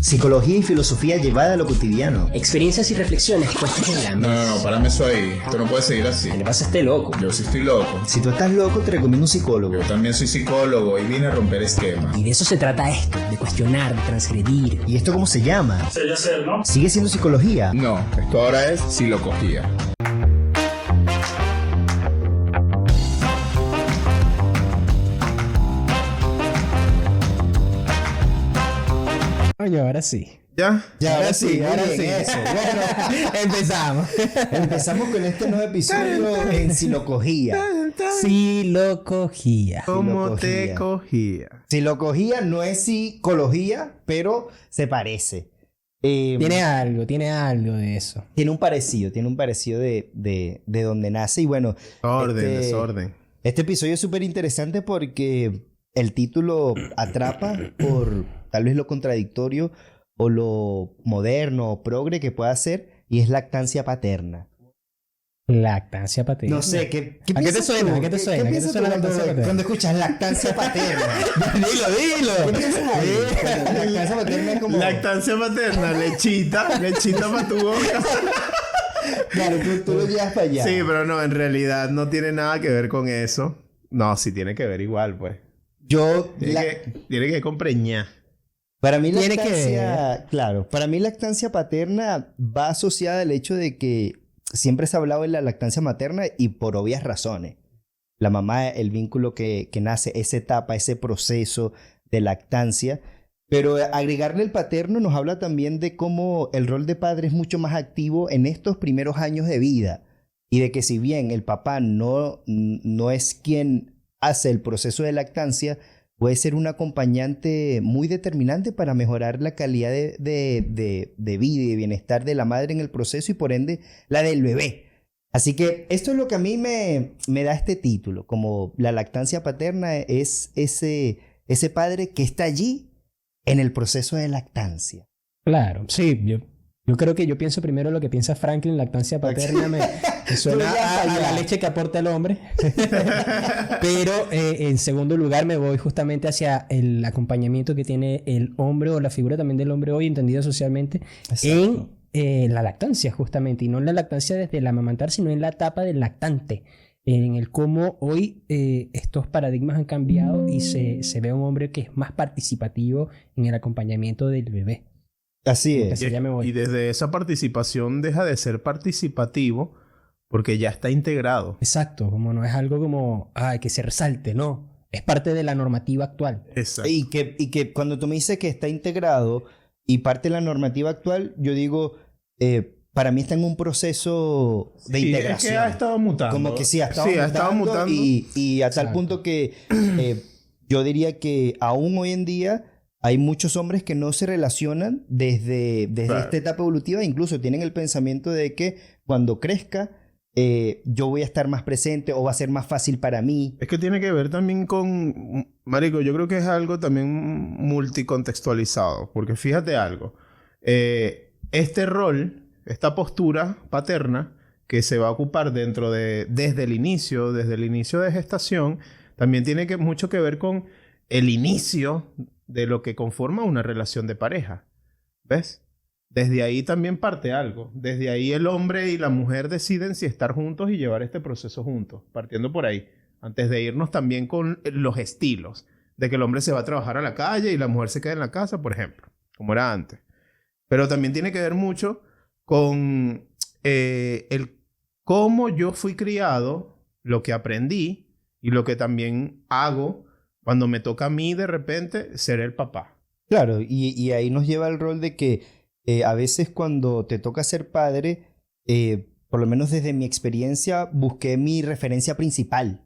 Psicología y filosofía llevada a lo cotidiano. Experiencias y reflexiones puestas en la mesa. No, párame eso ahí. Esto no puede seguir así. ¿Qué le pasa a este loco? Yo sí estoy loco. Si tú estás loco, te recomiendo un psicólogo. Yo también soy psicólogo y vine a romper esquemas. Y de eso se trata esto, de cuestionar, de transgredir. ¿Y esto cómo se llama? Sería ser, ¿no? ¿Sigue siendo psicología? No, esto ahora es psilocogía. Oye, ahora sí. ¿Ya? Ahora sí. Eso. Bueno, empezamos. Empezamos con este nuevo episodio en Psilocogía. Psilocogía. ¿Cómo te cogía? Psilocogía no es psicología, pero se parece. Tiene algo de eso. Tiene un parecido de donde nace. Y bueno, Desorden. este episodio es súper interesante porque el título atrapa por tal vez lo contradictorio o lo moderno o progre que pueda ser, y es lactancia paterna. Lactancia paterna. No sé, ¿qué ¿A qué te piensas suena? tú? ¿A qué te suena? ¿Qué ¿A qué te piensas suena tú lactancia paterna? cuando escuchas lactancia paterna? Dilo. ¿Qué piensas ahí? Lactancia paterna es como... Lactancia materna, lechita para tu boca. Claro, tú lo llevas para allá. Sí, pero no, en realidad no tiene nada que ver con eso. No, sí tiene que ver igual, pues. Tiene que compreñar. Para mí Tiene lactancia, claro, para mí lactancia paterna va asociada al hecho de que siempre se ha hablado de la lactancia materna y por obvias razones. La mamá, el vínculo que nace, esa etapa, ese proceso de lactancia. Pero agregarle el paterno nos habla también de cómo el rol de padre es mucho más activo en estos primeros años de vida. Y de que si bien el papá no es quien hace el proceso de lactancia, puede ser un acompañante muy determinante para mejorar la calidad de vida y de bienestar de la madre en el proceso y por ende la del bebé. Así que esto es lo que a mí me da este título, como la lactancia paterna es ese padre que está allí en el proceso de lactancia. Claro, sí, yo creo que yo pienso primero lo que piensa Franklin, lactancia paterna, me suena a la leche que aporta el hombre. Pero en segundo lugar me voy justamente hacia el acompañamiento que tiene el hombre o la figura también del hombre hoy, entendida socialmente, Exacto. en la lactancia justamente. Y no en la lactancia desde el amamantar, sino en la etapa del lactante. En el cómo hoy estos paradigmas han cambiado y se ve un hombre que es más participativo en el acompañamiento del bebé. Así es. Ya me voy. Y desde esa participación deja de ser participativo porque ya está integrado. Exacto, como no es algo como que se resalte, no. Es parte de la normativa actual. Exacto. Y que cuando tú me dices que está integrado y parte de la normativa actual, yo digo, para mí está en un proceso de integración. Es que ha estado mutando. Como que sí, ha estado mutando. Y a tal punto que yo diría que aún hoy en día hay muchos hombres que no se relacionan desde esta etapa evolutiva. Incluso tienen el pensamiento de que cuando crezca, yo voy a estar más presente o va a ser más fácil para mí. Es que tiene que ver también con... Marico, yo creo que es algo también multicontextualizado. Porque fíjate algo. Este rol, esta postura paterna que se va a ocupar desde el inicio de gestación, también tiene mucho que ver con el inicio de lo que conforma una relación de pareja. ¿Ves? Desde ahí también parte algo. Desde ahí el hombre y la mujer deciden si estar juntos y llevar este proceso juntos. Partiendo por ahí. Antes de irnos también con los estilos. De que el hombre se va a trabajar a la calle y la mujer se queda en la casa, por ejemplo. Como era antes. Pero también tiene que ver mucho con el cómo yo fui criado, lo que aprendí y lo que también hago cuando me toca a mí de repente ser el papá. Claro, y ahí nos lleva el rol de que a veces cuando te toca ser padre, por lo menos desde mi experiencia, busqué mi referencia principal.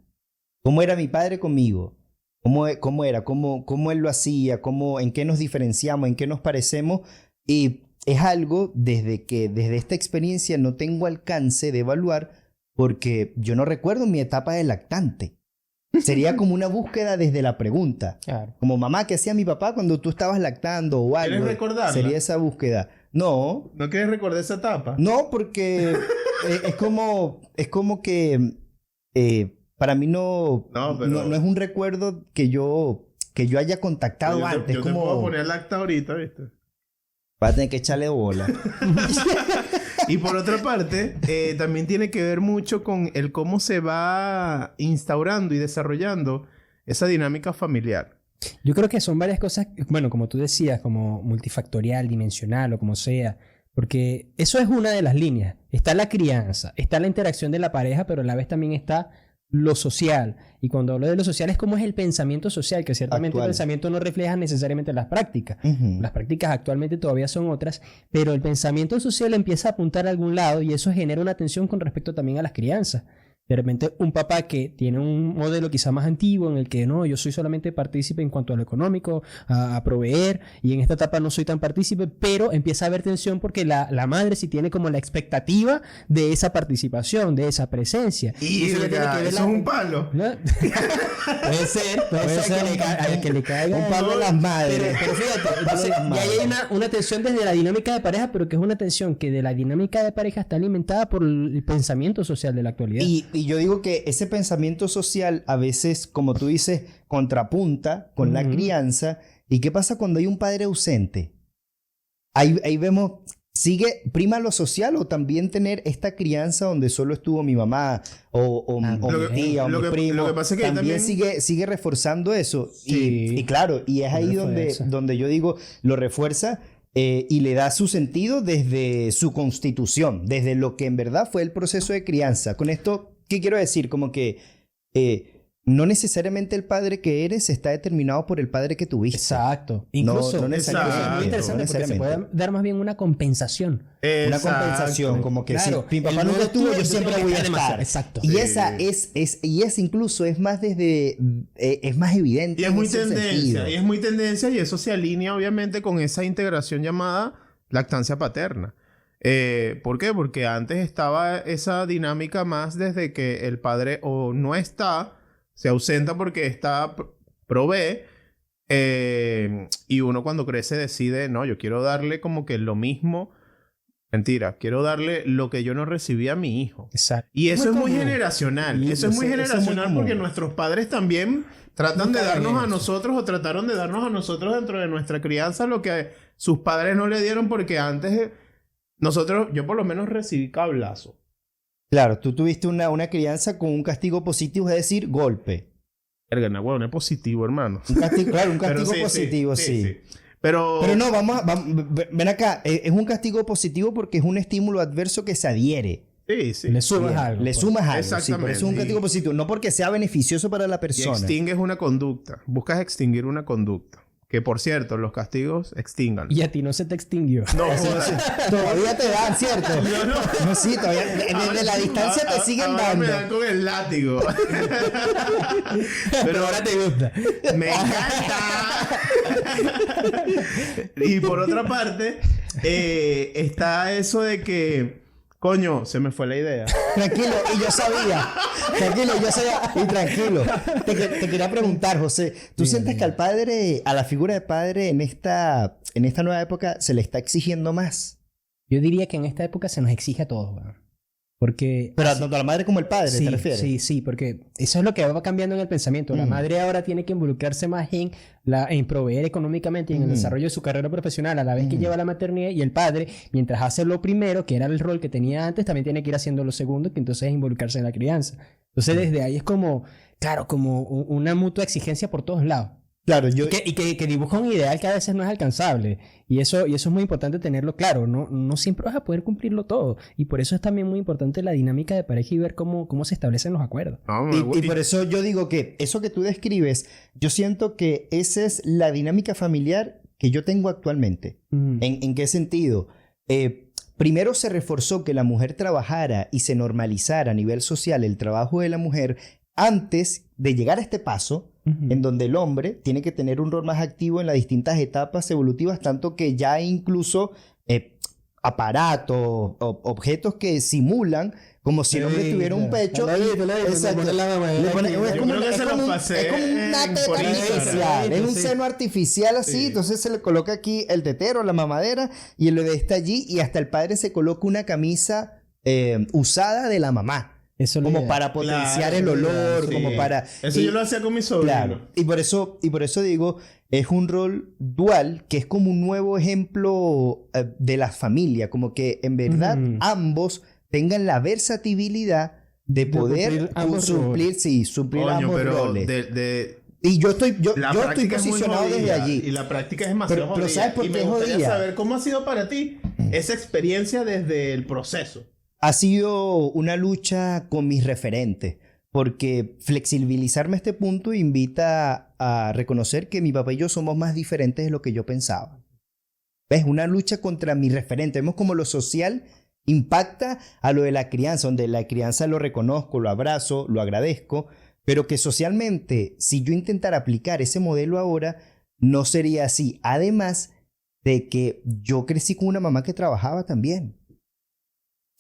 ¿Cómo era mi padre conmigo? ¿Cómo era? ¿Cómo él lo hacía? ¿En qué nos diferenciamos? ¿En qué nos parecemos? Y es algo desde esta experiencia no tengo alcance de evaluar porque yo no recuerdo mi etapa de lactante. Sería como una búsqueda desde la pregunta. Claro. Como mamá, ¿qué hacía mi papá cuando tú estabas lactando o algo? ¿Quieres recordarla? Sería esa búsqueda. No. ¿No quieres recordar esa etapa? No, porque es como que para mí no es un recuerdo que yo haya contactado antes. Yo te puedo poner lacta ahorita, ¿viste? Va a tener que echarle bola. Y por otra parte, también tiene que ver mucho con el cómo se va instaurando y desarrollando esa dinámica familiar. Yo creo que son varias cosas, bueno, como tú decías, como multifactorial, dimensional o como sea, porque eso es una de las líneas. Está la crianza, está la interacción de la pareja, pero a la vez también está lo social. Y cuando hablo de lo social es como es el pensamiento social, que ciertamente Actual. el pensamiento no refleja necesariamente las prácticas. Las prácticas actualmente todavía son otras, pero el pensamiento social empieza a apuntar a algún lado y eso genera una tensión con respecto también a las crianzas. De repente un papá que tiene un modelo quizá más antiguo en el que no, yo soy solamente partícipe en cuanto a lo económico, a proveer, y en esta etapa no soy tan partícipe, pero empieza a haber tensión porque la madre sí tiene como la expectativa de esa participación, de esa presencia. Y eso le tiene que ver eso es un palo. ¿no? puede ser que le caiga un palo a las madres. pero fíjate, entonces, las y ahí madres. hay una tensión desde la dinámica de pareja, pero que es una tensión que de la dinámica de pareja está alimentada por el pensamiento social de la actualidad. Y yo digo que ese pensamiento social a veces, como tú dices, contrapunta con la crianza. ¿Y qué pasa cuando hay un padre ausente? Ahí vemos, prima lo social o también tener esta crianza donde solo estuvo mi mamá o mi tía o mi primo. Lo que pasa es que también sigue reforzando eso. Sí. Y claro, y es ahí donde yo digo, lo refuerza. Y le da su sentido desde su constitución, desde lo que en verdad fue el proceso de crianza. Con esto, ¿qué quiero decir? Como que no necesariamente el padre que eres está determinado por el padre que tuviste. Exacto. Incluso, no necesariamente. es muy interesante porque se puede dar más bien una compensación. Una compensación, como que Claro, si mi papá nunca estuvo, yo siempre voy a estar. Exacto. Y Sí. esa incluso es más es más evidente. Y es en muy ese tendencia, sentido. y eso se alinea obviamente con esa integración llamada lactancia paterna. ¿Por qué? Porque antes estaba esa dinámica más desde que el padre o no está, se ausenta porque provee, y uno cuando crece decide, no, yo quiero darle como que lo mismo. Mentira, quiero darle lo que yo no recibí a mi hijo. Exacto. Y eso es muy común. generacional. Sí, Eso es muy eso es muy generacional común. porque nuestros padres también tratan Nunca de darnos ven a eso. nosotros o trataron de darnos a nosotros dentro de nuestra crianza lo que sus padres no le dieron porque antes yo por lo menos recibí cablazo. Claro, tú tuviste una crianza con un castigo positivo, es decir, golpe. Verga, bueno, es positivo, hermano. Un castigo, claro, un Pero castigo sí, positivo, sí. Pero No, ven acá, es un castigo positivo porque es un estímulo adverso que se adhiere. sí. Le sumas algo. Le pues. sumas algo, sí, por Exactamente, eso es un castigo sí. positivo, no porque sea beneficioso para la Y persona. extingues una conducta. Buscas extinguir una conducta. Que por cierto, los castigos extingan. Y a ti no se te extinguió. No, Todavía te dan, ¿cierto? Yo no. No, sí, todavía. Desde la distancia te siguen ahora dando. me dan con el látigo. Pero ahora te gusta. Me encanta. Y por otra parte, está eso de que, coño, se me fue la idea. Tranquilo, y yo sabía. Y tranquilo. Te quería preguntar, José. ¿Tú sientes que a la figura de padre en esta nueva época se le está exigiendo más? Yo diría que en esta época se nos exige a todos, weón. Porque... Pero tanto a la madre como al padre, Sí, ¿te refieres? sí, porque eso es lo que va cambiando en el pensamiento. La madre ahora tiene que involucrarse más en proveer económicamente y en el desarrollo de su carrera profesional a la vez que lleva la maternidad, y el padre, mientras hace lo primero, que era el rol que tenía antes, también tiene que ir haciendo lo segundo, que entonces es involucrarse en la crianza. Entonces desde ahí es como, claro, como una mutua exigencia por todos lados. Claro, Y que dibuja un ideal que a veces no es alcanzable. Y eso es muy importante tenerlo claro. No siempre vas a poder cumplirlo todo. Y por eso es también muy importante la dinámica de pareja y ver cómo se establecen los acuerdos. Y por eso yo digo que eso que tú describes, yo siento que esa es la dinámica familiar que yo tengo actualmente. ¿En qué sentido? Primero se reforzó que la mujer trabajara y se normalizara a nivel social el trabajo de la mujer antes de llegar a este paso, en donde el hombre tiene que tener un rol más activo en las distintas etapas evolutivas, tanto que ya hay incluso aparatos, objetos que simulan como si el hombre tuviera un pecho. Exacto. Es como una teta artificial, es un seno artificial así, Sí. entonces se le coloca aquí el tetero, la mamadera, y el bebé está allí, y hasta el padre se coloca una camisa usada de la mamá. Eso es como lo para potenciar Claro, el olor, sí. como para... Eso yo lo hacía con mi sobrino. Claro, y por eso digo, es un rol dual que es como un nuevo ejemplo de la familia, como que en verdad ambos tengan la versatilidad de poder suplir Coño, ambos pero roles. de Y yo estoy la estoy práctica es muy posicionado desde jodida, allí. y la práctica es demasiado Pero jodida. ¿sabes por Y qué me es gustaría jodida? saber cómo ha sido para ti esa experiencia desde el proceso. Ha sido una lucha con mis referentes, porque flexibilizarme a este punto invita a reconocer que mi papá y yo somos más diferentes de lo que yo pensaba. ¿Ves? Una lucha contra mi referente. Vemos como lo social impacta a lo de la crianza, donde la crianza lo reconozco, lo abrazo, lo agradezco, pero que socialmente, si yo intentara aplicar ese modelo ahora, no sería así. Además de que yo crecí con una mamá que trabajaba también.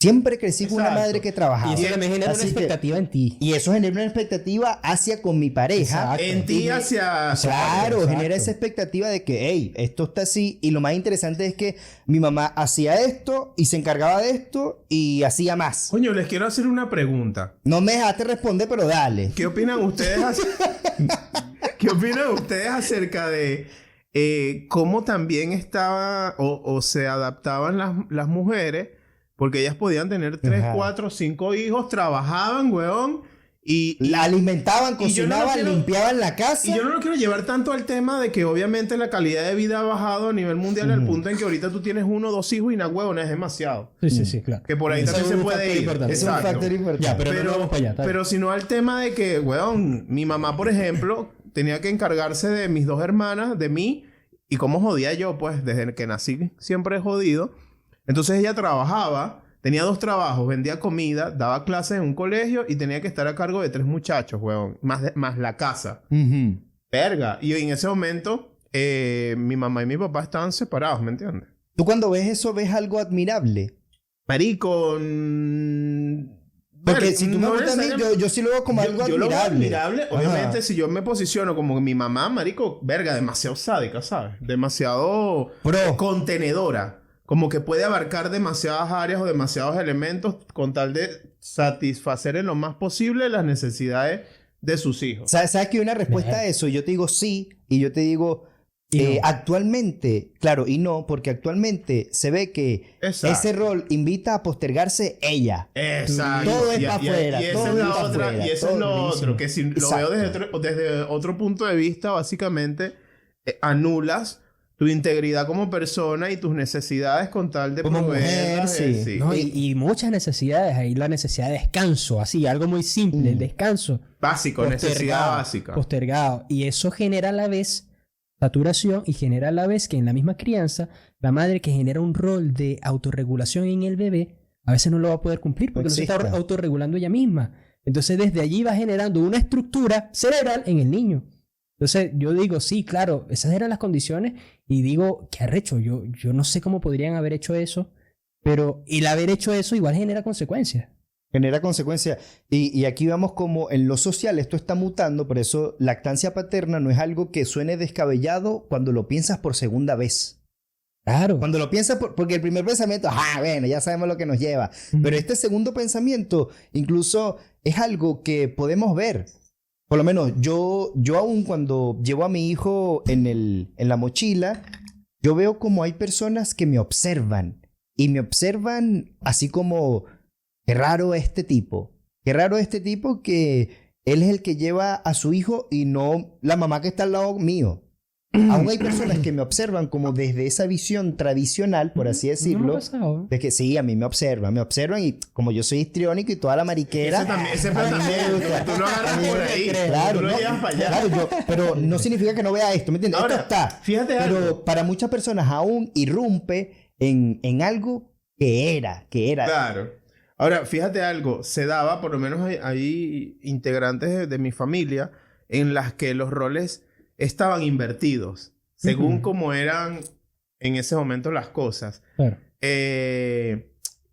Siempre crecí con una Exacto. madre que trabajaba. Y eso también genera una Así que- expectativa en ti. y eso genera una expectativa hacia con mi pareja. Exacto. En ti hacia... Claro, Exacto. genera esa expectativa de que, hey, esto está así. Y lo más interesante es que mi mamá hacía esto y se encargaba de esto y hacía más. Coño, les quiero hacer una pregunta. No me dejaste responder, pero dale. ¿Qué opinan ustedes, ¿Qué opinan ustedes acerca de cómo también estaba o se adaptaban las mujeres? Porque ellas podían tener 3, Ajá. 4, 5 hijos, trabajaban, weón, y La alimentaban, y yo no lo cocinaban, quiero- limpiaban la casa. yo no lo quiero llevar tanto al tema de que obviamente la calidad de vida ha bajado a nivel mundial al punto en que ahorita tú tienes 1 o 2 hijos y una huevona es demasiado. Sí, claro. Que por ahí Eso también es se un puede factor ir. importante. Es un Exacto. factor importante. Ya, pero no vamos para allá. está bien. Pero sino al tema de que, weón, mi mamá, por ejemplo, tenía que encargarse de mis 2 hermanas, de mí, y cómo jodía yo, pues, desde que nací siempre he jodido. Entonces ella trabajaba, tenía 2 trabajos, vendía comida, daba clases en un colegio y tenía que estar a cargo de 3 muchachos, weón, más la casa. Ujú. Verga. Y en ese momento, mi mamá y mi papá estaban separados, ¿me entiendes? Tú cuando ves eso, ves algo admirable. Marico, Porque si tú me preguntas a mí, yo sí lo veo como algo yo lo veo admirable. admirable. Obviamente, Ajá. si yo me posiciono como mi mamá, marico, verga, demasiado sádica, ¿sabes? Demasiado Pro. contenedora. Como que puede abarcar demasiadas áreas o demasiados elementos con tal de satisfacer en lo más posible las necesidades de sus hijos. ¿Sabes que hay una respuesta a eso? Yo te digo sí y yo te digo Y no. actualmente, claro, y no, porque actualmente se ve que Exacto. ese rol invita a postergarse ella. Exacto. Todo es Y- pa' y- afuera, Y esa todo es es la pa' otra. afuera, Y eso todo es lo buenísimo. otro. Que si lo Exacto. veo desde otro punto de vista, básicamente anulas tu integridad como persona y tus necesidades con tal de Como proveerlas, mujer, sí. No, y muchas necesidades. Ahí la necesidad de descanso. Así, algo muy simple. El descanso. Básico, necesidad básica. Postergado. Y eso genera a la vez saturación y genera a la vez que en la misma crianza, la madre que genera un rol de autorregulación en el bebé, a veces no lo va a poder cumplir porque no se está existe. autorregulando ella misma. Entonces, desde allí va generando una estructura cerebral en el niño. Entonces, yo digo, sí, claro, esas eran las condiciones y digo, qué arrecho, yo no sé cómo podrían haber hecho eso, pero el haber hecho eso igual genera consecuencias. Genera consecuencias. Y aquí vamos como en lo social esto está mutando, por eso lactancia paterna no es algo que suene descabellado cuando lo piensas por segunda vez. Claro. Cuando lo piensas, porque el primer pensamiento, bueno, ya sabemos lo que nos lleva. Pero este segundo pensamiento incluso es algo que podemos ver. Por lo menos yo aún cuando llevo a mi hijo en la mochila, yo veo como hay personas que me observan. Y me observan así como, qué raro este tipo. Qué raro este tipo que él es el que lleva a su hijo y no la mamá que está al lado mío. Aún hay personas que me observan como desde esa visión tradicional, por así No me ha decirlo. pasado. De que sí, a mí me observan y como yo soy histriónico y toda la mariquera. Ese a mí me gusta. tú lo agarras por ahí. Claro, tú lo no, llevas para allá. claro, pero no significa que no vea esto, ¿me entiendes? Ahora, Esto está. fíjate pero algo. para muchas personas aún irrumpe en algo que era. Claro. Ahora, fíjate algo. Se daba, por lo menos hay integrantes de mi familia en las que los roles estaban invertidos. Según cómo eran en ese momento las cosas. Claro.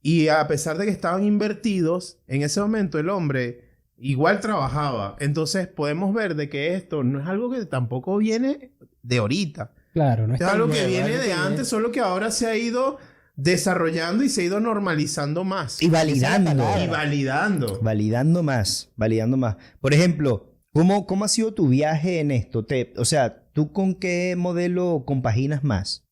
Y a pesar de que estaban invertidos, en ese momento el hombre igual trabajaba. Entonces podemos ver de que esto no es algo que tampoco viene de ahorita. Claro, no Es tan algo que nuevo, viene algo de que antes, solo que ahora se ha ido desarrollando y se ha ido normalizando más. Y validando. Y validando. Validando más. Por ejemplo, ¿cómo ha sido tu viaje en esto? O sea, ¿tú con qué modelo compaginas más?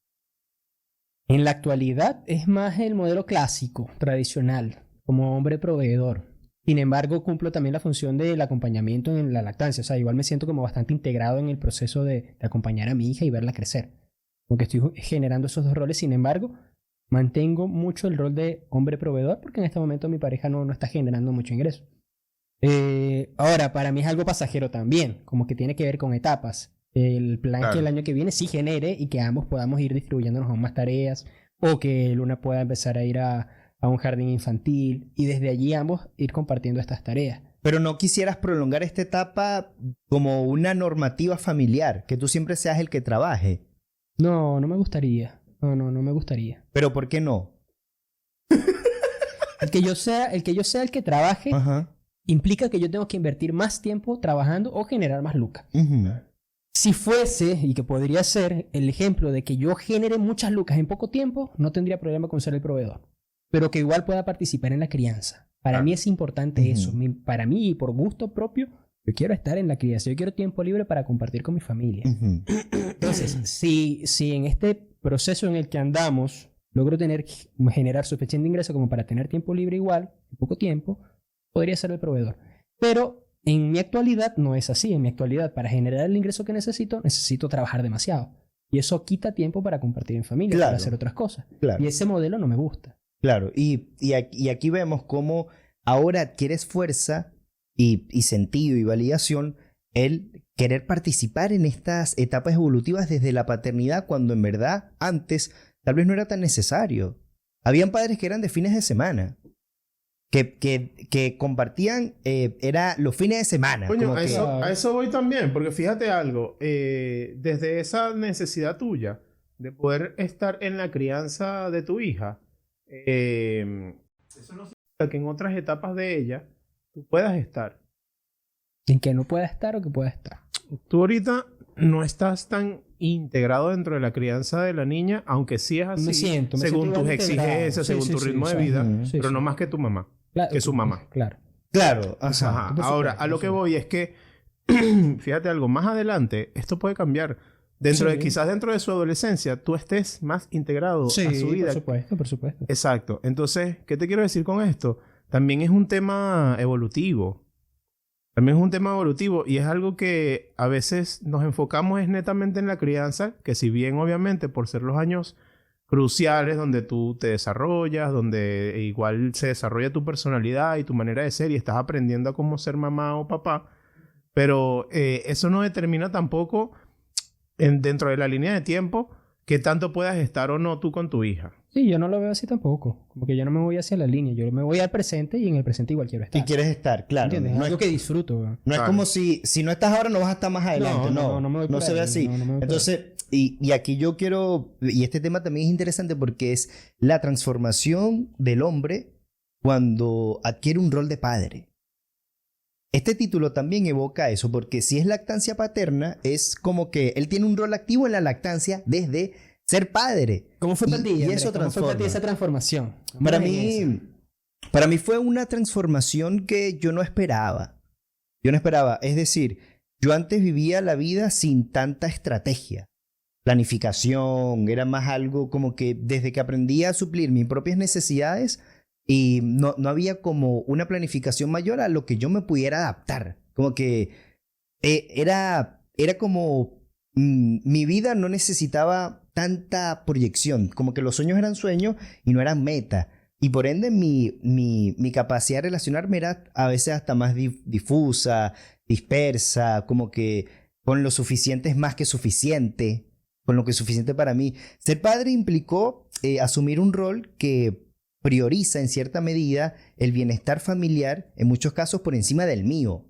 En la actualidad es más el modelo clásico, tradicional, como hombre proveedor. Sin embargo, cumplo también la función del acompañamiento en la lactancia. O sea, igual me siento como bastante integrado en el proceso de acompañar a mi hija y verla crecer. Porque estoy generando esos dos roles. Sin embargo, mantengo mucho el rol de hombre proveedor porque en este momento mi pareja no está generando mucho ingreso. Ahora, para mí es algo pasajero también, como que tiene que ver con etapas. El plan es que el año que viene sí genere y que ambos podamos ir distribuyéndonos aún más tareas, o que Luna pueda empezar a ir a un jardín infantil y desde allí ambos ir compartiendo estas tareas. Pero no quisieras prolongar esta etapa como una normativa familiar, que tú siempre seas el que trabaje. No me gustaría. No me gustaría. ¿Pero por qué no? El que yo sea el que trabaje implica que yo tengo que invertir más tiempo trabajando o generar más lucas. Si fuese, y que podría ser, el ejemplo de que yo genere muchas lucas en poco tiempo, no tendría problema con ser el proveedor. Pero que igual pueda participar en la crianza. Para mí es importante eso. Para mí, y por gusto propio, yo quiero estar en la crianza. Yo quiero tiempo libre para compartir con mi familia. Entonces, si en este proceso en el que andamos logro generar suficiente ingreso como para tener tiempo libre igual, en poco tiempo, podría ser el proveedor. Pero en mi actualidad no es así. En mi actualidad, para generar el ingreso que necesito trabajar demasiado. Y eso quita tiempo para compartir en familia, para hacer otras cosas. Y ese modelo no me gusta. Claro, y aquí vemos cómo ahora adquieres fuerza y sentido y validación el querer participar en estas etapas evolutivas desde la paternidad, cuando en verdad antes tal vez no era tan necesario. Habían padres que eran de fines de semana. Que compartían, era los fines de semana. Coño, a eso voy también, porque fíjate algo, desde esa necesidad tuya de poder estar en la crianza de tu hija, eso no significa que en otras etapas de ella tú puedas estar. En que no pueda estar o que pueda estar. Tú ahorita no estás tan integrado dentro de la crianza de la niña, aunque sí es así, me siento según tus exigencias, según tu ritmo de vida, pero no más que tu mamá. Claro, que su mamá. Claro. Ajá. Ahora, a lo que voy es que, fíjate algo, más adelante, esto puede cambiar. Quizás dentro de su adolescencia, tú estés más integrado a su vida. Por supuesto. Exacto. Entonces, ¿qué te quiero decir con esto? También es un tema evolutivo. Y es algo que a veces nos enfocamos es netamente en la crianza, que si bien obviamente por ser los años cruciales donde tú te desarrollas, donde igual se desarrolla tu personalidad y tu manera de ser y estás aprendiendo a cómo ser mamá o papá, pero eso no determina tampoco dentro de la línea de tiempo qué tanto puedas estar o no tú con tu hija. Sí, yo no lo veo así tampoco. Como que yo no me voy hacia la línea. Yo me voy al presente y en el presente igual quiero estar. Y quieres estar, claro. ¿Entiendes? Es algo que disfruto. ¿Verdad? No es como si no estás ahora no vas a estar más adelante. No se ve así. Entonces, y aquí yo quiero... Y este tema también es interesante porque es la transformación del hombre cuando adquiere un rol de padre. Este título también evoca eso, porque si es lactancia paterna, es como que él tiene un rol activo en la lactancia desde ser padre. ¿Cómo fue para ti, Andrés? ¿Cómo fue para ti esa transformación? Para mí fue una transformación que yo no esperaba. Es decir, yo antes vivía la vida sin tanta estrategia. Planificación, era más algo como que desde que aprendí a suplir mis propias necesidades y no había como una planificación mayor a lo que yo me pudiera adaptar. Como que era como mi vida no necesitaba tanta proyección, como que los sueños eran sueños y no eran meta. Y por ende mi capacidad de relacionarme era a veces hasta más difusa, dispersa, como que con lo suficiente es más que suficiente, con lo que es suficiente para mí. Ser padre implicó asumir un rol que prioriza en cierta medida el bienestar familiar, en muchos casos por encima del mío.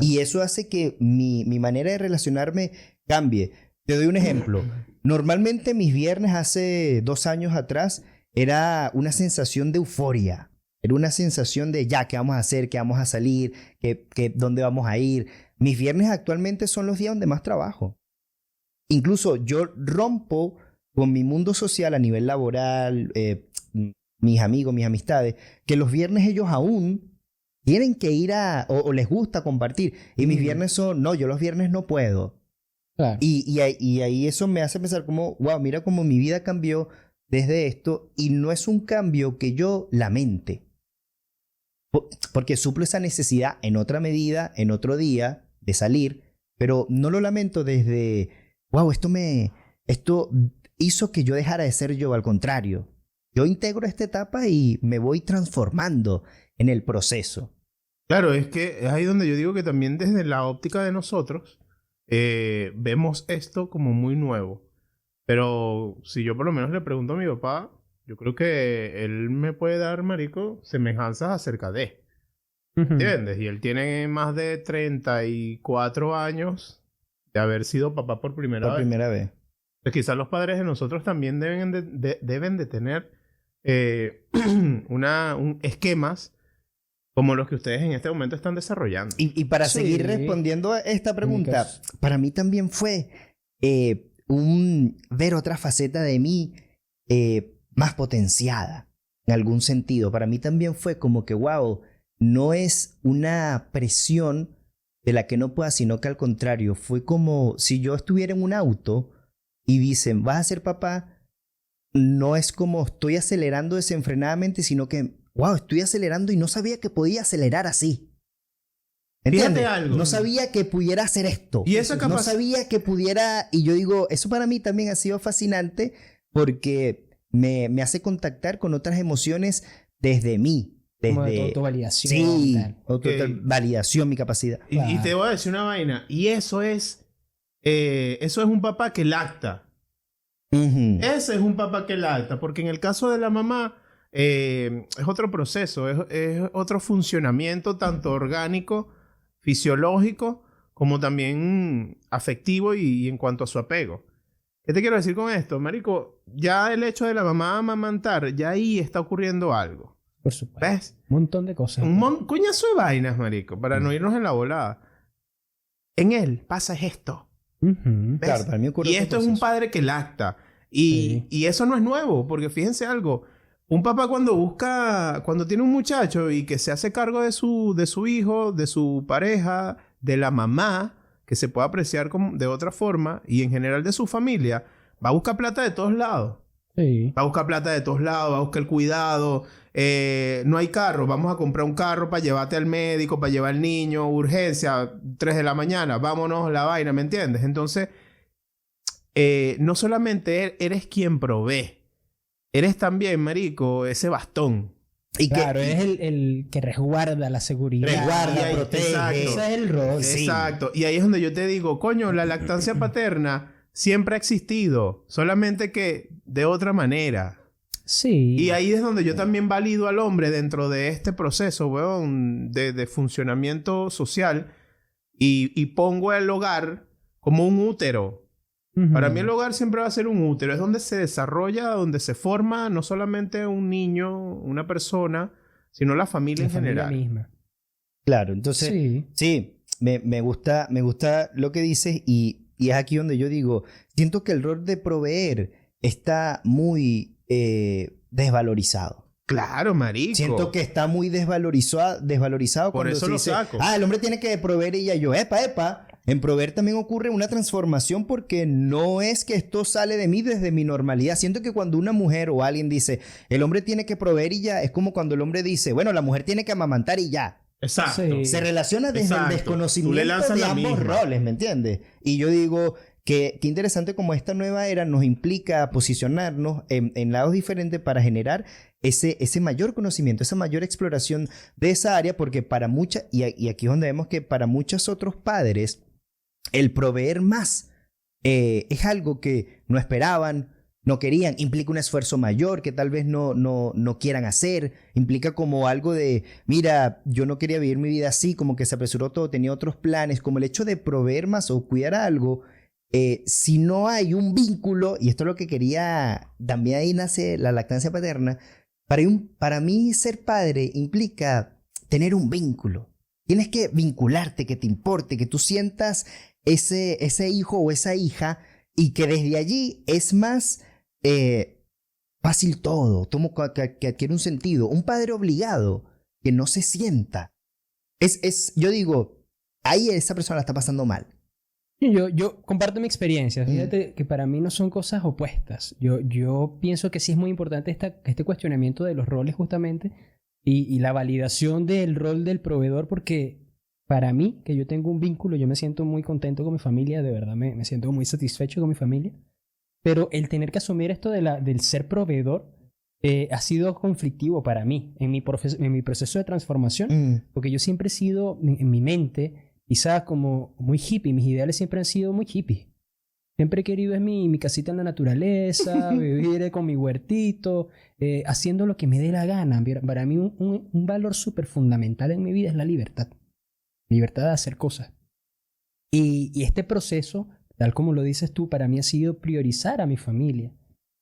Y eso hace que mi manera de relacionarme cambie. Te doy un ejemplo. Normalmente mis viernes hace 2 años atrás era una sensación de euforia. Era una sensación de ya, ¿qué vamos a hacer? ¿Qué vamos a salir? ¿Dónde vamos a ir? Mis viernes actualmente son los días donde más trabajo. Incluso yo rompo con mi mundo social a nivel laboral, mis amigos, mis amistades, que los viernes ellos aún tienen que ir o les gusta compartir. Y mis viernes son, no, yo los viernes no puedo. Claro. Y ahí eso me hace pensar como, wow, mira cómo mi vida cambió desde esto y no es un cambio que yo lamente. Porque suplo esa necesidad en otra medida, en otro día, de salir, pero no lo lamento desde, wow, esto hizo que yo dejara de ser yo, al contrario. Yo integro esta etapa y me voy transformando en el proceso. Claro, es que es ahí donde yo digo que también desde la óptica de nosotros vemos esto como muy nuevo. Pero si yo por lo menos le pregunto a mi papá, yo creo que él me puede dar, marico, semejanzas acerca de. ¿Entiendes? Y él tiene más de 34 años de haber sido papá por primera vez. Pues quizás los padres de nosotros también deben de tener esquemas como los que ustedes en este momento están desarrollando. Y para seguir respondiendo a esta pregunta, para mí también fue ver otra faceta de mí más potenciada en algún sentido. Para mí también fue como que, wow, no es una presión de la que no pueda, sino que al contrario, fue como si yo estuviera en un auto y dicen, vas a ser papá, no es como estoy acelerando desenfrenadamente, sino que, wow, estoy acelerando y no sabía que podía acelerar así. ¿Entiendes? Algo. No sabía que pudiera hacer esto. Y esa no sabía que pudiera... Y yo digo, eso para mí también ha sido fascinante porque me hace contactar con otras emociones desde mí. Desde... Como de autovalidación. Sí, autovalidación, mi capacidad. Y te voy a decir una vaina. Y eso es un papá que lacta. Ese es un papá que lacta. Porque en el caso de la mamá, es otro proceso. Es otro funcionamiento tanto orgánico, fisiológico, como también afectivo y en cuanto a su apego. ¿Qué te quiero decir con esto? Marico, ya el hecho de la mamá amamantar, ya ahí está ocurriendo algo. Por supuesto. ¿Ves? Un montón de cosas. Un coñazo de vainas, marico, para no irnos en la volada. En él pasa esto. ¿Ves? Claro, para mí ocurre y esto es un padre que lacta. Y eso no es nuevo, porque fíjense algo. Un papá cuando tiene un muchacho y que se hace cargo de su hijo, de su pareja, de la mamá, que se puede apreciar de otra forma, y en general de su familia, va a buscar plata de todos lados. Sí. Va a buscar plata de todos lados, va a buscar el cuidado. No hay carro, vamos a comprar un carro para llevarte al médico, para llevar al niño, urgencia, 3 de la mañana, vámonos la vaina, ¿me entiendes? Entonces, no solamente eres quien provee, eres también, marico, ese bastón. Y claro, es el que resguarda la seguridad. Resguarda, protege. Exacto. Ese es el rol. Exacto. Y ahí es donde yo te digo, coño, la lactancia paterna siempre ha existido, solamente que de otra manera. Sí. Y ahí es donde yo también valido al hombre dentro de este proceso, weón, de funcionamiento social y pongo al hogar como un útero. Para mí el hogar siempre va a ser un útero. Es donde se desarrolla, donde se forma no solamente un niño, una persona, sino la familia en general. Misma. Claro, entonces, sí me gusta lo que dices y es aquí donde yo digo, siento que el rol de proveer está muy desvalorizado. Claro, marico. Siento que está muy desvalorizado Por cuando eso se lo dice, saco. el hombre tiene que proveer y ya yo, epa. En proveer también ocurre una transformación porque no es que esto sale de mí desde mi normalidad. Siento que cuando una mujer o alguien dice, el hombre tiene que proveer y ya, es como cuando el hombre dice, bueno, la mujer tiene que amamantar y ya. Exacto. Sí. Se relaciona desde el desconocimiento de ambos roles, ¿me entiendes? Y yo digo que qué interesante como esta nueva era nos implica posicionarnos en lados diferentes para generar ese mayor conocimiento, esa mayor exploración de esa área, porque para muchas, y aquí es donde vemos que para muchos otros padres, el proveer más es algo que no esperaban, no querían, implica un esfuerzo mayor que tal vez no quieran hacer, implica como algo de, mira, yo no quería vivir mi vida así, como que se apresuró todo, tenía otros planes, como el hecho de proveer más o cuidar algo, si no hay un vínculo, y esto es lo que quería, también ahí nace la lactancia paterna, para mí ser padre implica tener un vínculo, tienes que vincularte, que te importe, que tú sientas ese hijo o esa hija y que desde allí es más fácil todo, que adquiere un sentido. Un padre obligado que no se sienta. Yo digo, ahí esa persona la está pasando mal. Yo comparto mi experiencia. Fíjate que para mí no son cosas opuestas. Yo pienso que sí es muy importante este cuestionamiento de los roles justamente y la validación del rol del proveedor, porque para mí, que yo tengo un vínculo, yo me siento muy contento con mi familia, de verdad me siento muy satisfecho con mi familia, pero el tener que asumir esto del ser proveedor ha sido conflictivo para mí en mi proceso de transformación, porque yo siempre he sido en mi mente quizás como muy hippie, mis ideales siempre han sido muy hippie. Siempre he querido mi casita en la naturaleza, vivir con mi huertito, haciendo lo que me dé la gana. Para mí un valor súper fundamental en mi vida es la libertad. Libertad de hacer cosas. Y este proceso, tal como lo dices tú, para mí ha sido priorizar a mi familia.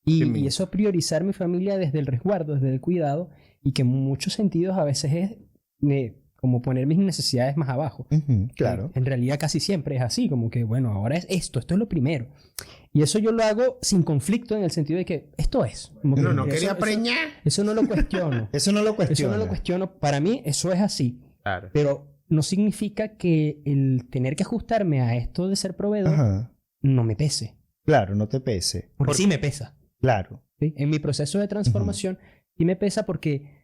Y eso priorizar mi familia desde el resguardo, desde el cuidado, y que en muchos sentidos a veces es como poner mis necesidades más abajo. Claro. En realidad casi siempre es así, como que bueno, ahora es esto es lo primero. Y eso yo lo hago sin conflicto en el sentido de que esto es. Como que No quería preñar. Eso no lo cuestiono. Eso no lo cuestiono. Eso no lo cuestiono. Para mí eso es así. Claro. Pero no significa que el tener que ajustarme a esto de ser proveedor no me pese. Claro, no te pese. Porque sí me pesa. Claro. ¿Sí? En mi proceso de transformación sí me pesa porque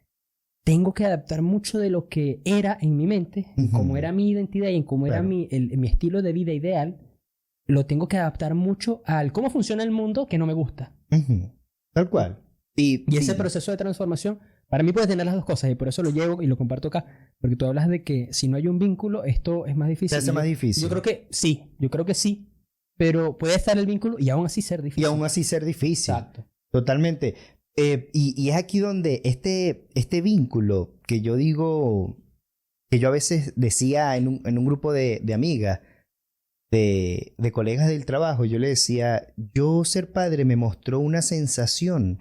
tengo que adaptar mucho de lo que era en mi mente, en cómo era mi identidad y en cómo era mi estilo de vida ideal. Lo tengo que adaptar mucho al cómo funciona el mundo que no me gusta. Tal cual. Y ese proceso de transformación, para mí puede tener las dos cosas, y por eso lo llevo y lo comparto acá. Porque tú hablas de que si no hay un vínculo, esto es más difícil. Se hace más difícil. Yo creo que sí. Pero puede estar el vínculo y aún así ser difícil. Y aún así ser difícil. Exacto. Totalmente. Y es aquí donde este vínculo que yo digo, que yo a veces decía en un grupo de amigas, de colegas del trabajo, yo le decía, yo ser padre me mostró una sensación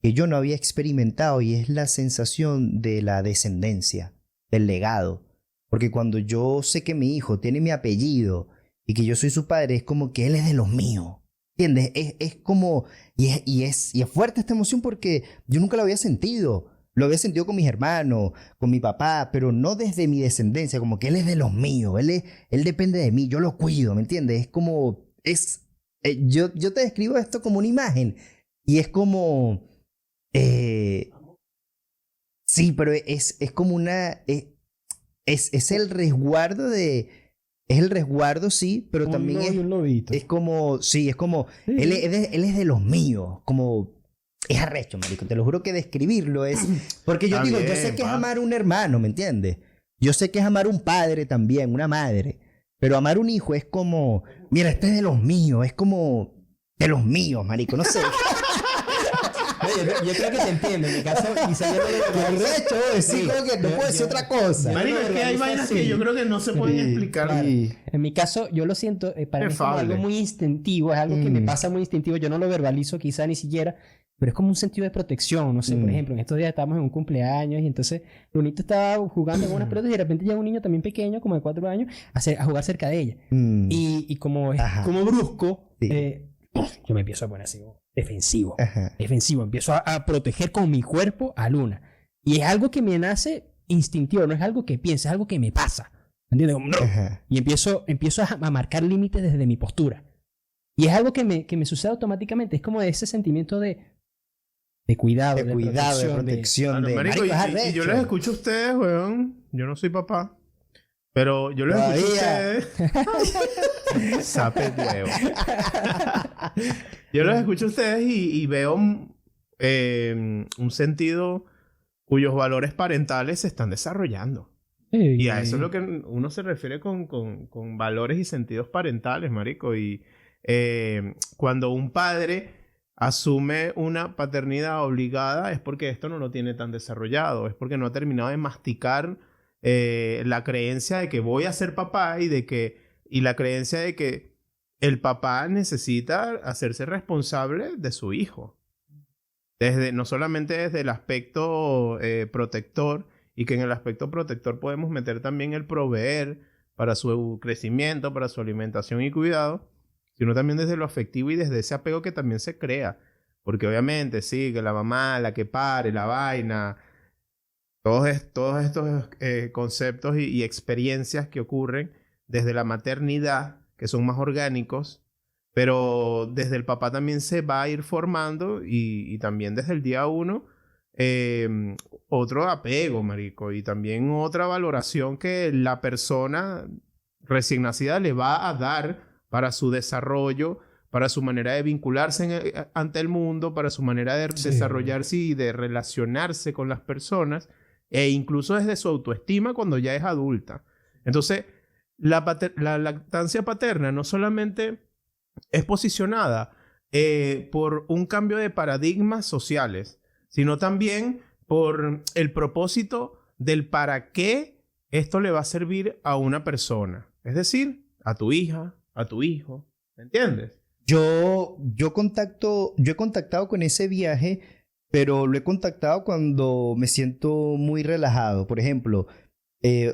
que yo no había experimentado, y es la sensación de la descendencia, del legado. Porque cuando yo sé que mi hijo tiene mi apellido y que yo soy su padre, es como que él es de los míos. ¿Entiendes? Es como... Y es fuerte esta emoción porque yo nunca lo había sentido. Lo había sentido con mis hermanos, con mi papá, pero no desde mi descendencia, como que él es de los míos, él depende de mí, yo lo cuido, ¿me entiendes? Es como... yo te describo esto como una imagen y es como... sí, pero es como una... es el resguardo de... Es el resguardo, sí, pero también es como... Sí, es como... Sí. Él es de los míos, como... Es arrecho, marico. Te lo juro que describirlo es... Porque yo digo, yo sé que es amar un hermano, ¿me entiendes? Yo sé que es amar un padre también, una madre. Pero amar un hijo es como... Mira, este es de los míos, es como... De los míos, marico, no sé. Yo creo que te entiendo. En mi caso, quizá yo no lo arrecho, sí, como que no puedo decir otra cosa. Marico, es que hay vainas que yo creo que no se pueden explicar. Claro. En mi caso, yo lo siento, para mí es como algo muy instintivo, es algo que me pasa muy instintivo. Yo no lo verbalizo quizá ni siquiera, pero es como un sentido de protección. No sé, por ejemplo, en estos días estábamos en un cumpleaños y entonces Lunito estaba jugando con unas pelotas y de repente llega un niño también pequeño, como de 4 años, a jugar cerca de ella. Y como es como brusco, yo me empiezo a poner así defensivo. Defensivo. Empiezo a proteger con mi cuerpo a Luna. Y es algo que me nace instintivo, no es algo que piense, es algo que me pasa. ¿Entiendes? Como, no. Y empiezo a marcar límites desde mi postura. Y es algo que me sucede automáticamente. Es como ese sentimiento de cuidado, de protección. Marico, y yo les escucho a ustedes, weón. Yo no soy papá. Pero yo les escucho a ustedes. Sape el huevo. Yo los escucho a ustedes y veo un sentido cuyos valores parentales se están desarrollando. Y a eso es lo que uno se refiere con valores y sentidos parentales, marico. Y cuando un padre asume una paternidad obligada es porque esto no lo tiene tan desarrollado. Es porque no ha terminado de masticar la creencia de que voy a ser papá y la creencia de que el papá necesita hacerse responsable de su hijo. No solamente desde el aspecto protector, y que en el aspecto protector podemos meter también el proveer para su crecimiento, para su alimentación y cuidado, sino también desde lo afectivo y desde ese apego que también se crea. Porque obviamente, sí, que la mamá, la que pare, la vaina, todos estos conceptos y experiencias que ocurren desde la maternidad, que son más orgánicos, pero desde el papá también se va a ir formando y también desde el día uno otro apego, marico, y también otra valoración que la persona recién nacida le va a dar para su desarrollo, para su manera de vincularse ante el mundo, para su manera de desarrollarse y de relacionarse con las personas, e incluso desde su autoestima cuando ya es adulta. Entonces, la lactancia paterna no solamente es posicionada por un cambio de paradigmas sociales, sino también por el propósito del para qué esto le va a servir a una persona. Es decir, a tu hija, a tu hijo. ¿Me entiendes? Yo he contactado con ese viaje, pero lo he contactado cuando me siento muy relajado. Por ejemplo,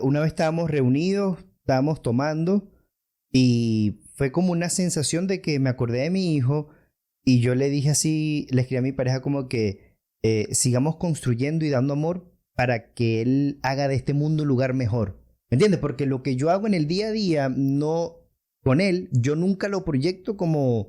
una vez estábamos reunidos, estábamos tomando y fue como una sensación de que me acordé de mi hijo y yo le dije así, le escribí a mi pareja como que sigamos construyendo y dando amor para que él haga de este mundo un lugar mejor. ¿Me entiendes? Porque lo que yo hago en el día a día, no, con él, yo nunca lo proyecto como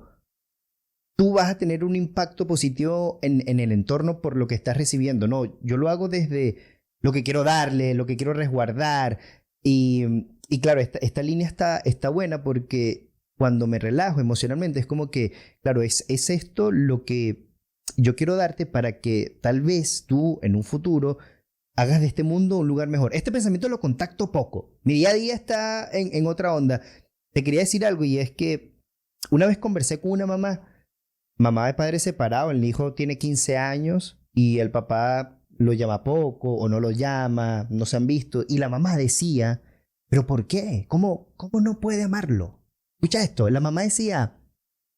tú vas a tener un impacto positivo en el entorno por lo que estás recibiendo. No, yo lo hago desde lo que quiero darle, lo que quiero resguardar. Y claro, esta línea está buena porque cuando me relajo emocionalmente es como que, claro, es esto lo que yo quiero darte para que tal vez tú en un futuro hagas de este mundo un lugar mejor. Este pensamiento lo contacto poco. Mi día a día está en otra onda. Te quería decir algo y es que una vez conversé con una mamá de padres separados, el hijo tiene 15 años y el papá lo llama poco o no lo llama, no se han visto. Y la mamá decía, ¿pero por qué? ¿Cómo no puede amarlo? Escucha esto, la mamá decía,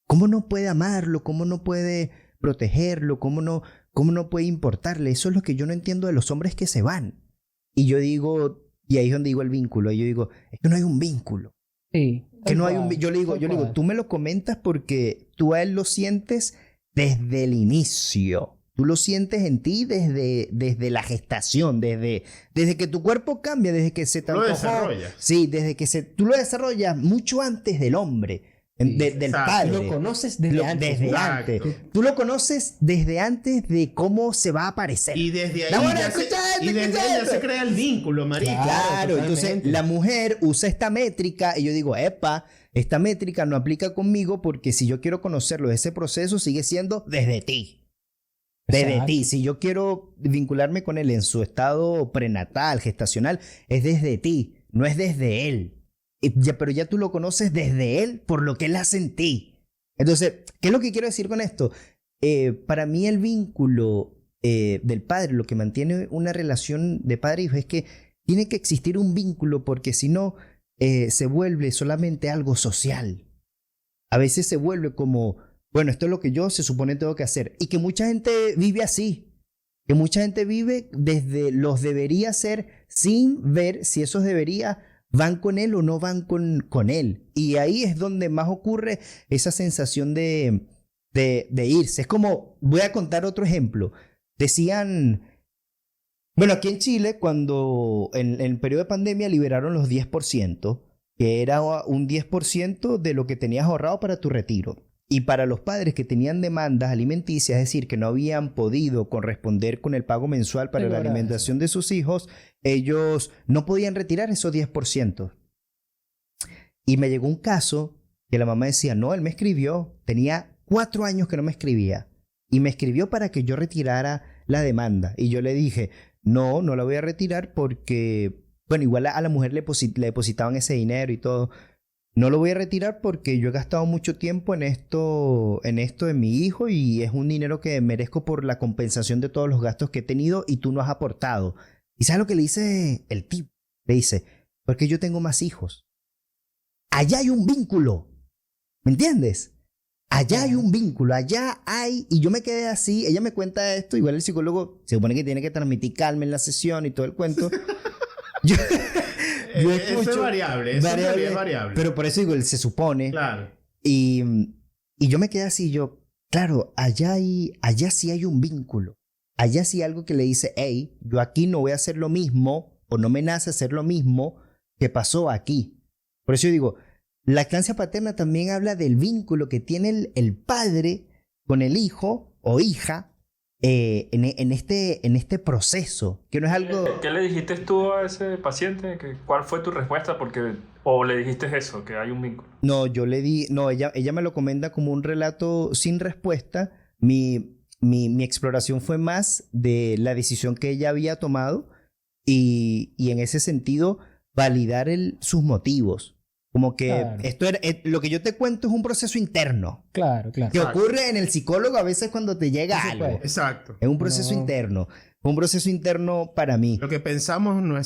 ¿cómo no puede amarlo? ¿Cómo no puede protegerlo? ¿Cómo no puede importarle? Eso es lo que yo no entiendo de los hombres que se van. Y yo digo, y ahí es donde digo el vínculo, y yo digo, es que no hay un vínculo. Sí. Que no hay un, yo le digo, tú me lo comentas porque tú a él lo sientes desde el inicio. Tú lo sientes en ti desde la gestación, desde que tu cuerpo cambia, desde que se te Lo antojó. desarrollas. Sí, tú lo desarrollas mucho antes del hombre, del padre. Lo conoces desde antes. Desde antes. Tú lo conoces desde antes de cómo se va a aparecer. Y desde ahí, No, bueno, ya se crea el vínculo, marico. Claro, entonces totalmente. la mujer usa esta métrica y yo digo, epa, esta métrica no aplica conmigo porque si yo quiero conocerlo, ese proceso sigue siendo desde ti. Desde Exacto. ti. Si yo quiero vincularme con él en su estado prenatal, gestacional, es desde ti, no es desde él. Pero ya tú lo conoces desde él por lo que él hace en ti. Entonces, ¿qué es lo que quiero decir con esto? Para mí el vínculo del padre, lo que mantiene una relación de padre-hijo es que tiene que existir un vínculo porque si no, se vuelve solamente algo social. A veces se vuelve como, bueno, esto es lo que yo se supone tengo que hacer. Y que mucha gente vive así. Que mucha gente vive desde los debería hacer sin ver si esos debería van con él o no van con él. Y ahí es donde más ocurre esa sensación de irse. Es como, voy a contar otro ejemplo. Decían, bueno, aquí en Chile, cuando en el periodo de pandemia liberaron los 10%, que era un 10% de lo que tenías ahorrado para tu retiro. Y para los padres que tenían demandas alimenticias, es decir, que no habían podido corresponder con el pago mensual para la alimentación de sus hijos, ellos no podían retirar esos 10%. Y me llegó un caso que la mamá decía, no, él me escribió, tenía 4 años que no me escribía. Y me escribió para que yo retirara la demanda. Y yo le dije, no la voy a retirar porque, bueno, igual a la mujer le depositaban ese dinero y todo. No lo voy a retirar porque yo he gastado mucho tiempo en esto de mi hijo y es un dinero que merezco por la compensación de todos los gastos que he tenido y tú no has aportado. ¿Y sabes lo que le dice el tipo? Le dice, porque yo tengo más hijos. Allá hay un vínculo. ¿Me entiendes? Allá hay un vínculo, allá hay... Y yo me quedé así, ella me cuenta esto, igual el psicólogo se supone que tiene que transmitir calma en la sesión y todo el cuento. Yo escucho, eso es variable, eso es variable. Pero por eso digo, él se supone. Claro. Y yo me quedé así, yo, claro, allá sí hay un vínculo. Allá sí hay algo que le dice, hey, yo aquí no voy a hacer lo mismo o no me nace hacer lo mismo que pasó aquí. Por eso yo digo, lactancia paterna también habla del vínculo que tiene el padre con el hijo o hija en este proceso, que no es algo... ¿Qué le dijiste tú a ese paciente? ¿Cuál fue tu respuesta? O le dijiste eso, que hay un vínculo. No, ella me lo comenta como un relato sin respuesta. Mi exploración fue más de la decisión que ella había tomado y en ese sentido validar sus motivos. Como que Claro. lo que yo te cuento es un proceso interno Claro. que ocurre en el psicólogo a veces cuando te llega Por algo. supuesto. Exacto. Es un proceso interno. Un proceso interno para mí. Lo que pensamos no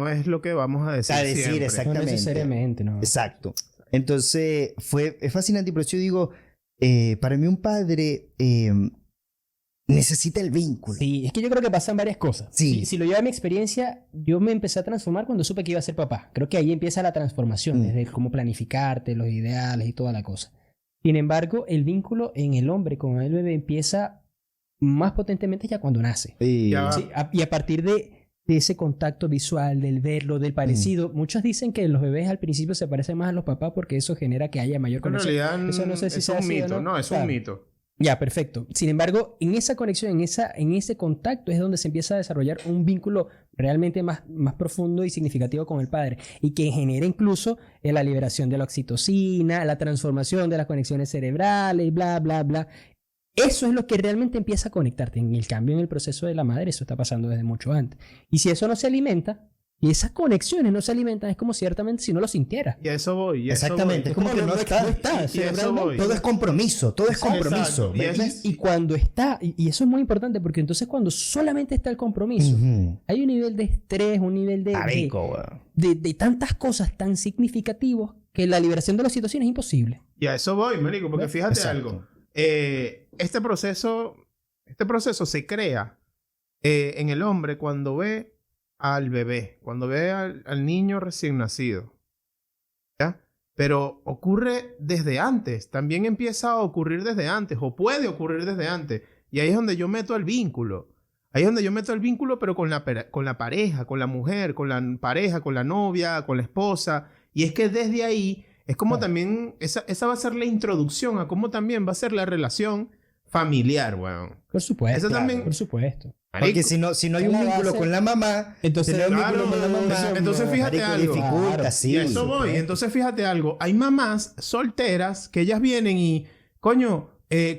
es lo que vamos a decir siempre. No Exactamente. necesariamente, ¿no? Exacto. Entonces, es fascinante. Y por eso yo digo, para mí un padre necesita el vínculo. Sí, es que yo creo que pasan varias cosas. Sí. Si lo llevo a mi experiencia, yo me empecé a transformar cuando supe que iba a ser papá. Creo que ahí empieza la transformación, desde cómo planificarte, los ideales y toda la cosa. Sin embargo, el vínculo en el hombre con el bebé empieza más potentemente ya cuando nace. Y- Ya. Sí, y a partir de ese contacto visual, del verlo, del parecido, muchos dicen que los bebés al principio se parecen más a los papás porque eso genera que haya mayor En conexión. realidad Eso no sé si es sea un así o mito. no. No, es Claro. un mito. Ya, perfecto. Sin embargo, en esa conexión, en ese contacto es donde se empieza a desarrollar un vínculo realmente más profundo y significativo con el padre y que genera incluso la liberación de la oxitocina, la transformación de las conexiones cerebrales, bla, bla, bla. Eso es lo que realmente empieza a conectarte. En el cambio, en el proceso de la madre, eso está pasando desde mucho antes. Y si eso no se alimenta, y esas conexiones no se alimentan, es como ciertamente si no lo sintiera. Y a eso voy. y a eso Exactamente. Es voy. como que no está. Y a eso voy. Todo es compromiso. Todo es compromiso. Exacto. Y ¿ves? Y cuando está, y eso es muy importante, porque entonces cuando solamente está el compromiso, Ujú. hay un nivel de estrés, un nivel Marico, weón. de tantas cosas tan significativos que la liberación de la oxitocina es imposible. Y a eso voy, marico, porque fíjate Exacto. algo. Este proceso se crea en el hombre cuando ve al bebé, cuando ve al niño recién nacido. ¿Ya? Pero ocurre desde antes, también empieza a ocurrir desde antes, o puede ocurrir desde antes. Y ahí es donde yo meto el vínculo. Ahí es donde yo meto el vínculo, pero con la pareja, con la mujer, con la pareja, con la novia, con la esposa. Y es que desde ahí es como también, esa va a ser la introducción a cómo también va a ser la relación familiar, weón. Por supuesto. Eso también- Por supuesto. Porque si no hay un la vínculo base- con la mamá, Entonces, si no hay un claro, vínculo con la mamá, entonces fíjate marico, algo. dificulta, Claro. sí. Y a eso voy. Entonces, fíjate algo. Hay mamás solteras que ellas vienen y, coño,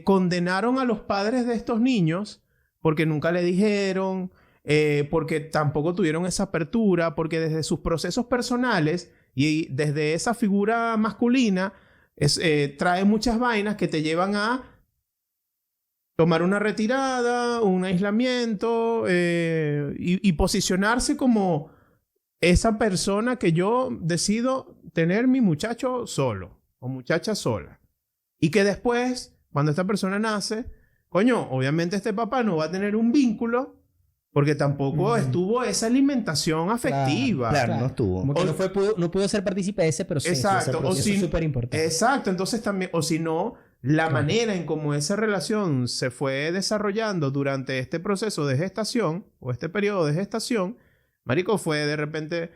condenaron a los padres de estos niños porque nunca le dijeron, porque tampoco tuvieron esa apertura, porque desde sus procesos personales y desde esa figura masculina trae muchas vainas que te llevan a tomar una retirada, un aislamiento y posicionarse como esa persona que yo decido tener mi muchacho solo o muchacha sola. Y que después, cuando esta persona nace, coño, obviamente este papá no va a tener un vínculo porque tampoco estuvo esa alimentación afectiva. Claro, no estuvo. Como que no pudo ser partícipe de ese proceso. Exacto. Ese O proceso si- es súper importante. Exacto. Entonces también, o si no, la manera en cómo esa relación se fue desarrollando durante este proceso de gestación o este periodo de gestación, marico, fue de repente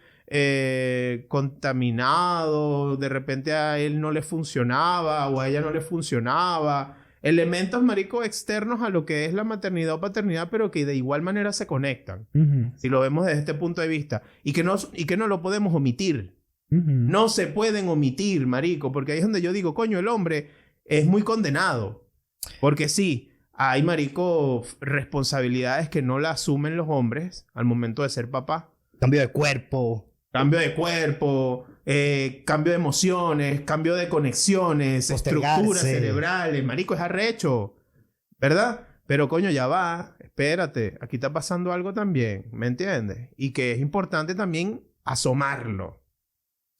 contaminado, de repente a él no le funcionaba o a ella no le funcionaba. Elementos, marico, externos a lo que es la maternidad o paternidad, pero que de igual manera se conectan. Ujú, Si lo vemos desde este punto de vista. Y que no lo podemos omitir. ujú. No se pueden omitir, marico, porque ahí es donde yo digo, coño, el hombre es muy condenado. Porque sí, hay, marico, responsabilidades que no la asumen los hombres al momento de ser papá. Cambio de cuerpo. Cambio de cuerpo, cambio de emociones, cambio de conexiones, Postergarse. estructuras cerebrales. Marico, es arrecho. ¿Verdad? Pero coño, ya va. Espérate. Aquí está pasando algo también. ¿Me entiendes? Y que es importante también asomarlo.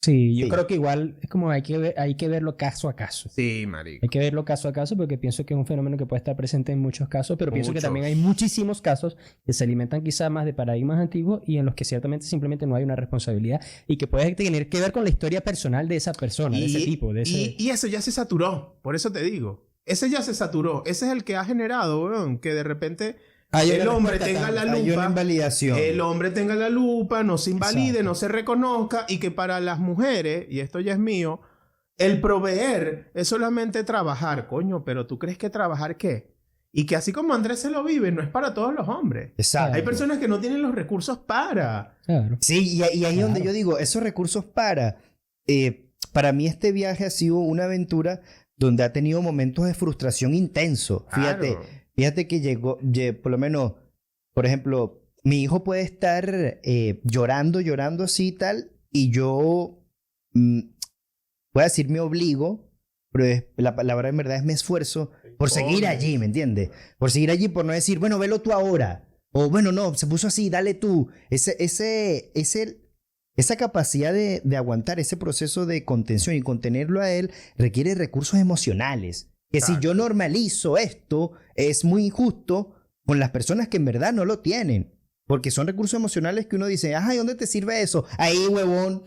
Sí, yo Sí. creo que igual es como hay que verlo caso a caso. Sí, marico. Hay que verlo caso a caso porque pienso que es un fenómeno que puede estar presente en muchos casos, pero pienso que Muchos. también hay muchísimos casos que se alimentan quizá más de paradigmas antiguos y en los que ciertamente simplemente no hay una responsabilidad y que puede tener que ver con la historia personal de esa persona, de ese tipo, de ese... y eso ya se saturó. Por eso te digo. ese ya se saturó. Ese es el que ha generado, weón, que de repente Hay el una hombre respuesta tenga la Hay una lupa. invalidación. El hombre tenga la lupa, no se invalide, Exacto. no se reconozca, y que para las mujeres, y esto ya es mío, el proveer es solamente trabajar, coño, pero ¿tú crees que trabajar qué? Y que así como Andrés se lo vive, no es para todos los hombres. Exacto. Hay personas que no tienen los recursos para. Claro. Sí, y ahí es donde Claro. yo digo, esos recursos para mí este viaje ha sido una aventura donde ha tenido momentos de frustración intenso. Fíjate, Claro. fíjate que por lo menos, por ejemplo, mi hijo puede estar llorando así y tal, y yo, voy a decir me obligo, pero la palabra en verdad es me esfuerzo por seguir allí, ¿me entiendes? Por seguir allí, por no decir, bueno, velo tú ahora. O bueno, no, se puso así, dale tú. Esa capacidad de aguantar ese proceso de contención y contenerlo a él requiere recursos emocionales. Que si yo normalizo esto, es muy injusto con las personas que en verdad no lo tienen. Porque son recursos emocionales que uno dice, ajá, ¿y dónde te sirve eso? Ahí, huevón.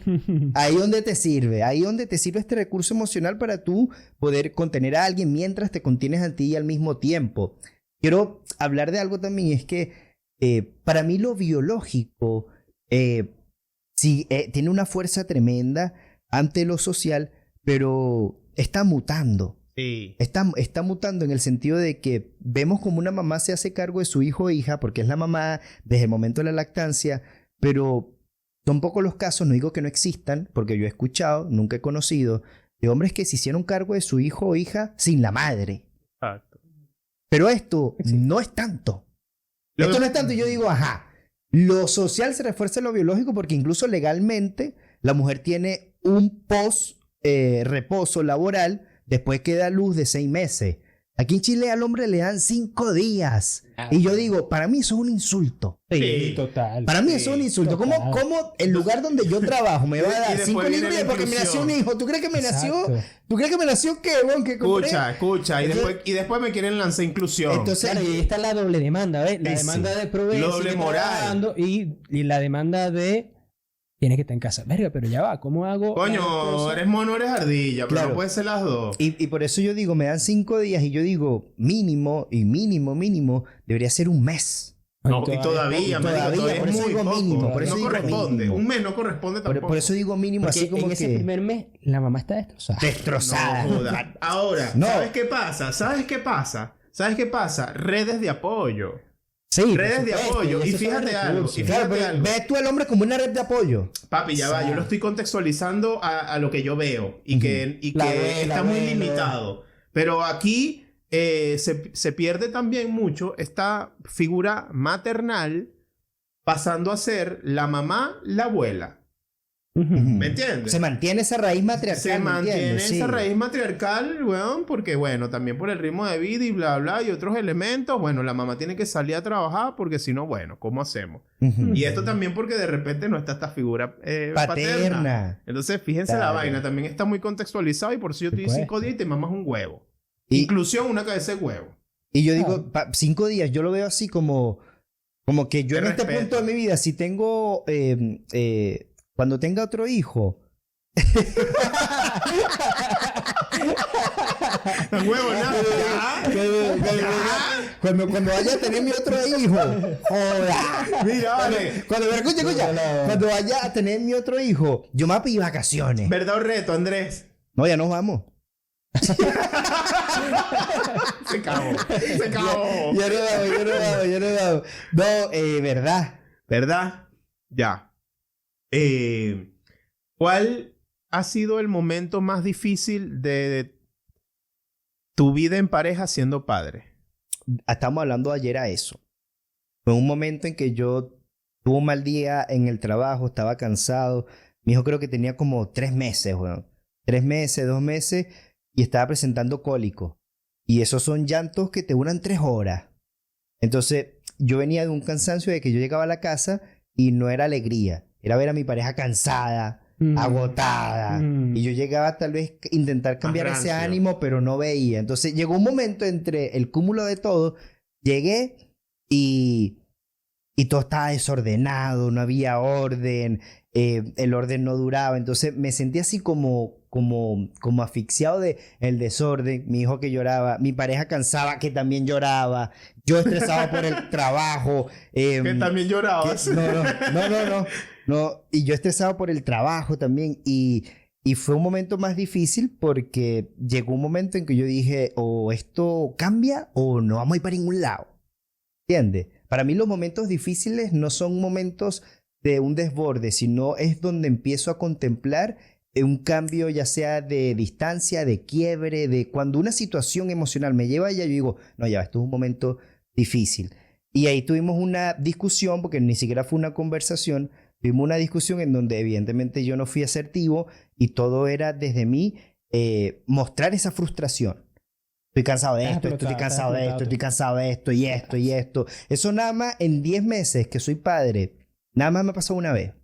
Ahí donde te sirve. Ahí donde te sirve este recurso emocional para tú poder contener a alguien mientras te contienes a ti y al mismo tiempo. Quiero hablar de algo también, es que para mí lo biológico sí, tiene una fuerza tremenda ante lo social, pero está mutando. Sí. Está mutando en el sentido de que vemos como una mamá se hace cargo de su hijo o hija, porque es la mamá desde el momento de la lactancia, pero son pocos los casos, no digo que no existan, porque yo he escuchado, nunca he conocido, de hombres que se hicieron cargo de su hijo o hija sin la madre. Exacto. Pero esto no es tanto. Esto no es tanto. Y yo digo, ajá, lo social se refuerza en lo biológico porque incluso legalmente la mujer tiene un reposo laboral después que da luz de 6 meses. Aquí en Chile al hombre le dan 5 días. Y yo digo, para mí eso es un insulto. Sí. Total. Para mí eso es un insulto. total. ¿Cómo el lugar donde yo trabajo me va a Y dar después 5 viene libras la porque me nació un inclusión. hijo? ¿Tú crees que me nació? Exacto. ¿Tú crees que me nació qué, weón? ¿Que compré? Escucha. Y después me quieren lanzar inclusión. Entonces, Claro, y ahí está la doble demanda, ¿ves? La Sí. demanda de proveer, Lo doble sigue moral. trabajando, y la demanda de tienes que estar en casa. Verga, pero ya va, ¿cómo hago? Coño, las dos cosas? eres mono, eres ardilla, pero Claro. no puede ser las dos. y por eso yo digo, me dan 5 días y yo digo, mínimo, debería ser un mes. No, y todavía, marico, todavía por es eso muy digo poco. mínimo, por eso no digo corresponde. mínimo. Un mes no corresponde tampoco. Por eso digo mínimo, Porque así como en ese que primer mes la mamá está destrozada. destrozada. No, joda. Ahora, No. ¿sabes qué pasa? Redes de apoyo. Sí, por Redes de supuesto, apoyo. Y esos son fíjate algo. recursos. Y Claro, fíjate pero algo. ves tú al hombre como una red de apoyo. Papi, ya va, yo lo estoy contextualizando a lo que yo veo y que La que abuela, está muy abuelo. limitado. Pero aquí se pierde también mucho esta figura maternal pasando a ser la mamá, la abuela. ¿Me entiendes? Se mantiene esa raíz matriarcal. Se ¿me mantiene entiendes? esa Sí. raíz matriarcal, weón, porque bueno, también por el ritmo de vida y bla, bla, y otros elementos, bueno, la mamá tiene que salir a trabajar porque si no, bueno, ¿cómo hacemos? Ujú. Y esto también porque de repente no está esta figura paterna. Paterna. Entonces, fíjense la Claro. vaina, también está muy contextualizado y por eso yo te digo Supuesto. 5 días y te mamas un huevo. Y- Inclusión, una cabeza de huevo. Y yo digo, 5 días, yo lo veo así como que yo Te en este respeto. punto de mi vida, si tengo, cuando tenga otro hijo, Huevo, nada. cuando vaya a tener mi otro hijo, joda. Mira, vale. Cuando cuando vaya a tener mi otro hijo, yo me voy a pedir vacaciones. ¿Verdad o reto, Andrés? No, ya nos vamos. Se cagó. Se cagó. Ya no vamos. No, verdad. ¿Verdad? Ya. ¿Cuál ha sido el momento más difícil de tu vida en pareja siendo padre? Estamos hablando ayer a eso. Fue un momento en que yo tuve un mal día en el trabajo, estaba cansado. Mi hijo creo que tenía como 3 meses, weón. 3 meses, 2 meses, y estaba presentando cólico. Y esos son llantos que te duran 3 horas. Entonces, yo venía de un cansancio de que yo llegaba a la casa y no era alegría. Era ver a mi pareja cansada, agotada. Y yo llegaba tal vez a intentar cambiar ese rancio. ánimo, pero no veía. Entonces llegó un momento entre el cúmulo de todo, llegué y y todo estaba desordenado, no había orden, el orden no duraba. Entonces me sentí así como asfixiado de el desorden, mi hijo que lloraba, mi pareja cansada que también lloraba, yo estresado por el trabajo. Que también llorabas. No, y yo estresado por el trabajo también. Y fue un momento más difícil porque llegó un momento en que yo dije, o esto cambia o no vamos a ir para ningún lado. ¿Entiendes? Para mí los momentos difíciles no son momentos de un desborde, sino es donde empiezo a contemplar un cambio ya sea de distancia, de quiebre, de cuando una situación emocional me lleva allá, yo digo, no, ya, esto es un momento difícil. Y ahí tuvimos una discusión, porque ni siquiera fue una conversación, tuvimos una discusión en donde evidentemente yo no fui asertivo y todo era desde mí mostrar esa frustración. Estoy cansado de esto, estoy cansado de esto, estoy cansado de esto y esto y esto. Eso nada más en 10 meses que soy padre, nada más me pasó una vez.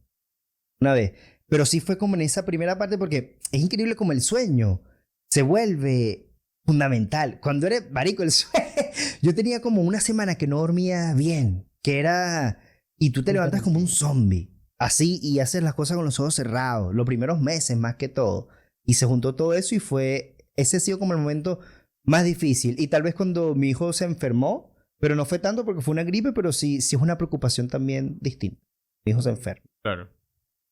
Una vez. Pero sí fue como en esa primera parte porque es increíble como el sueño se vuelve fundamental. Cuando eres marico, el sueño... Yo tenía como una semana que no dormía bien, que era... Y tú te levantas como un zombie, así, y haces las cosas con los ojos cerrados, los primeros meses más que todo. Y se juntó todo eso y fue... Ese ha sido como el momento más difícil. Y tal vez cuando mi hijo se enfermó, pero no fue tanto porque fue una gripe, pero sí es una preocupación también distinta. Mi hijo se enferma. Claro.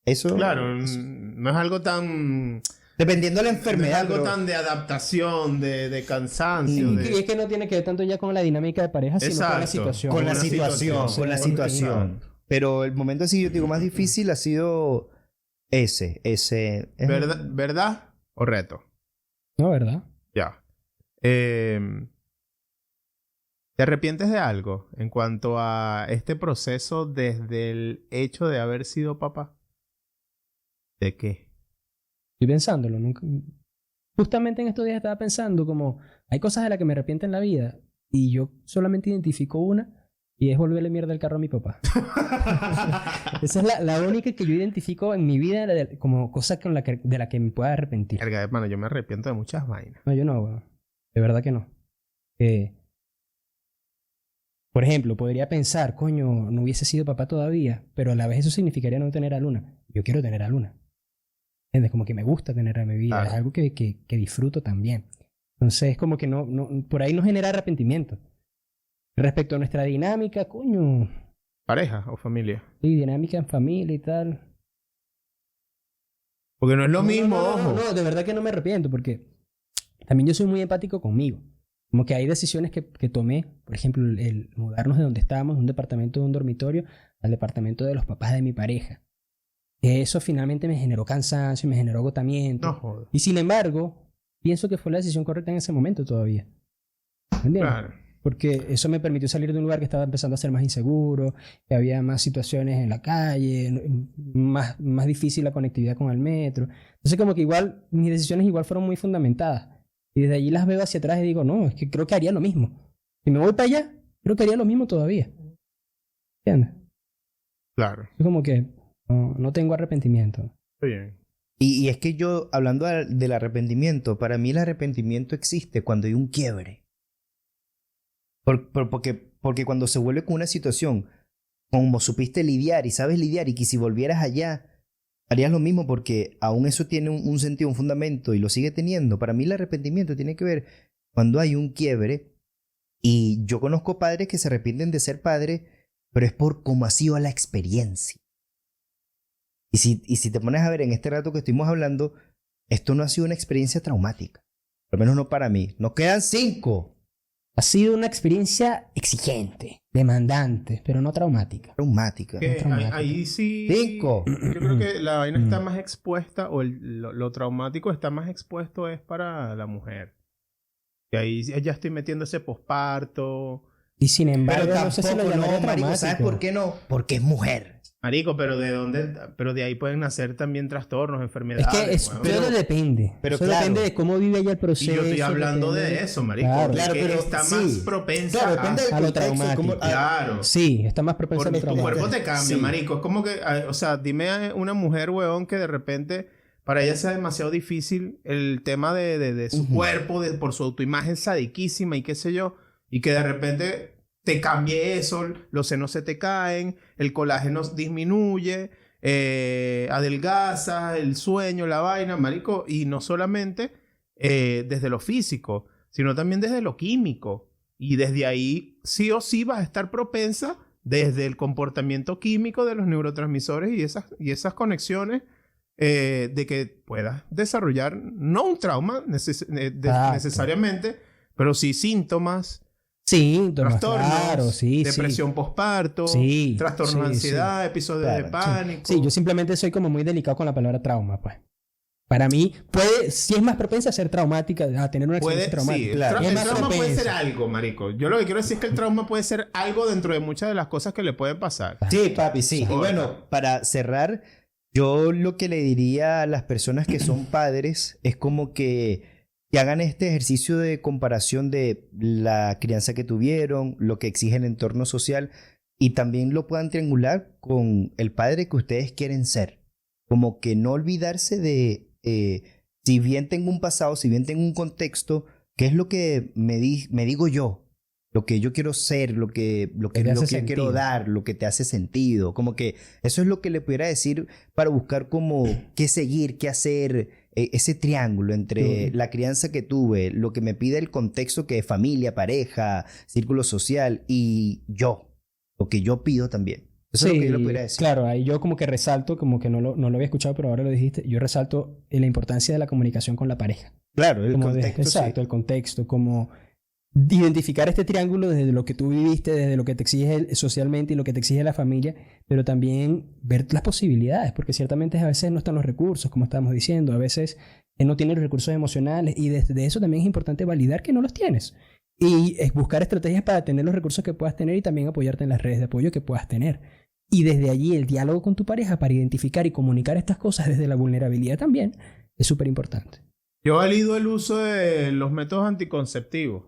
Eso... Claro, no es algo tan... Dependiendo de la enfermedad. No es algo tan de adaptación, de cansancio. Y es que no tiene que ver tanto ya con la dinámica de pareja, sino con la situación. Con la situación, con la situación. Pero el momento así, yo digo, más difícil ha sido ese. ¿Verdad o reto? No, ¿verdad? Ya. ¿Te arrepientes de algo en cuanto a este proceso desde el hecho de haber sido papá? ¿De qué? Estoy pensándolo. Justamente en estos días estaba pensando como hay cosas de las que me arrepiento en la vida y yo solamente identifico una y es volverle mierda el carro a mi papá. Esa es la única que yo identifico en mi vida como cosa de la que me pueda arrepentir. Verga, hermano, yo me arrepiento de muchas vainas. No, yo no, weón. De verdad que no. Por ejemplo, podría pensar, coño, no hubiese sido papá todavía, pero a la vez eso significaría no tener a Luna. Yo quiero tener a Luna. ¿Entiendes? Como que me gusta tener a mi vida. Claro. Es algo que disfruto también. Entonces, es como que no, por ahí no genera arrepentimiento. Respecto a nuestra dinámica, coño. ¿Pareja o familia? Sí, dinámica en familia y tal. Porque no es lo mismo, ojo. No, de verdad que no me arrepiento porque también yo soy muy empático conmigo. Como que hay decisiones que tomé, por ejemplo, el mudarnos de donde estábamos, de un departamento de un dormitorio, al departamento de los papás de mi pareja. Eso finalmente me generó cansancio, me generó agotamiento. No jodas. Y sin embargo, pienso que fue la decisión correcta en ese momento todavía. ¿Entiendes? Claro. Porque eso me permitió salir de un lugar que estaba empezando a ser más inseguro, que había más situaciones en la calle, más difícil la conectividad con el metro. Entonces como que igual, mis decisiones igual fueron muy fundamentadas. Y desde allí las veo hacia atrás y digo, no, es que creo que haría lo mismo. Si me voy para allá, creo que haría lo mismo todavía. ¿Entiendes? Claro. Es como que no tengo arrepentimiento. Está bien. Y es que yo, hablando del arrepentimiento, para mí el arrepentimiento existe cuando hay un quiebre. Porque cuando se vuelve con una situación, como supiste lidiar y sabes lidiar y que si volvieras allá, harías lo mismo porque aún eso tiene un sentido, un fundamento y lo sigue teniendo. Para mí el arrepentimiento tiene que ver cuando hay un quiebre y yo conozco padres que se arrepienten de ser padres, pero es por cómo ha sido la experiencia. Y si te pones a ver en este rato que estuvimos hablando, esto no ha sido una experiencia traumática. Por lo menos no para mí. Nos quedan 5. Ha sido una experiencia exigente, demandante, pero no traumática. Traumática. Que traumático. ahí sí... 5. Yo creo que la vaina está más expuesta, o lo traumático está más expuesto es para la mujer. Y ahí ya estoy metiendo ese posparto. Y sin embargo, Pero no sé si lo tampoco llamaría no, marico. ¿Sabes traumático. por qué no? Porque es mujer. Marico, pero ¿de dónde? Pero de ahí pueden nacer también trastornos, enfermedades. Es que weón. todo depende. pero Eso claro. depende de cómo vive ella el Y proceso. yo estoy hablando depende de eso, marico. Claro. Claro, que pero está sí. más propensa Claro, depende del a lo contexto. traumático. Claro. Sí, está más propenso a Porque lo tu traumático. cuerpo te cambia, Sí. marico. Es como que, o sea, dime a una mujer, weón, que de repente para ella sea demasiado difícil el tema de su cuerpo, por su autoimagen sadiquísima y qué sé yo, y que de repente te cambie eso, los senos se te caen, el colágeno disminuye, adelgaza, el sueño, la vaina, marico, y no solamente desde lo físico, sino también desde lo químico. Y desde ahí sí o sí vas a estar propensa desde el comportamiento químico de los neurotransmisores y esas conexiones de que puedas desarrollar no un trauma necesariamente, pero sí síntomas. Trastornos, claro, depresión posparto, trastornos de ansiedad, episodios de pánico. Sí, yo simplemente soy como muy delicado con la palabra trauma, pues. Para mí, sí es más propensa a ser traumática, a tener una experiencia traumática. Sí, claro. El trauma puede ser algo, marico. Yo lo que quiero decir es que el trauma puede ser algo dentro de muchas de las cosas que le pueden pasar. Sí, papi, sí. Y bueno, para cerrar, yo lo que le diría a las personas que son padres es como que hagan este ejercicio de comparación de la crianza que tuvieron, lo que exige el entorno social, y también lo puedan triangular con el padre que ustedes quieren ser. Como que no olvidarse de, si bien tengo un pasado, si bien tengo un contexto, ¿qué es lo que me digo yo? Lo que yo quiero ser, lo que quiero dar, lo que te hace sentido. Como que eso es lo que le pudiera decir para buscar como qué seguir, qué hacer, ese triángulo entre la crianza que tuve, lo que me pide el contexto que es familia, pareja, círculo social y yo, lo que yo pido también. Eso es lo que yo le pudiera decir. Claro, ahí yo como que resalto, como que no lo había escuchado, pero ahora lo dijiste, yo resalto la importancia de la comunicación con la pareja. Claro, el como contexto. Exacto, el contexto, como identificar este triángulo desde lo que tú viviste, desde lo que te exige socialmente y lo que te exige la familia, pero también ver las posibilidades, porque ciertamente a veces no están los recursos, como estábamos diciendo, a veces no tienes los recursos emocionales y desde eso también es importante validar que no los tienes y buscar estrategias para tener los recursos que puedas tener y también apoyarte en las redes de apoyo que puedas tener. Y desde allí el diálogo con tu pareja para identificar y comunicar estas cosas desde la vulnerabilidad también es súper importante. Yo valido el uso de los métodos anticonceptivos.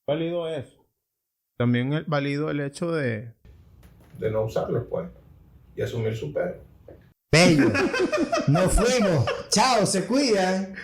Válido eso. También válido el hecho de no usarlos, pues. Y asumir su pedo. Bello. Nos fuimos. Chao, se cuidan.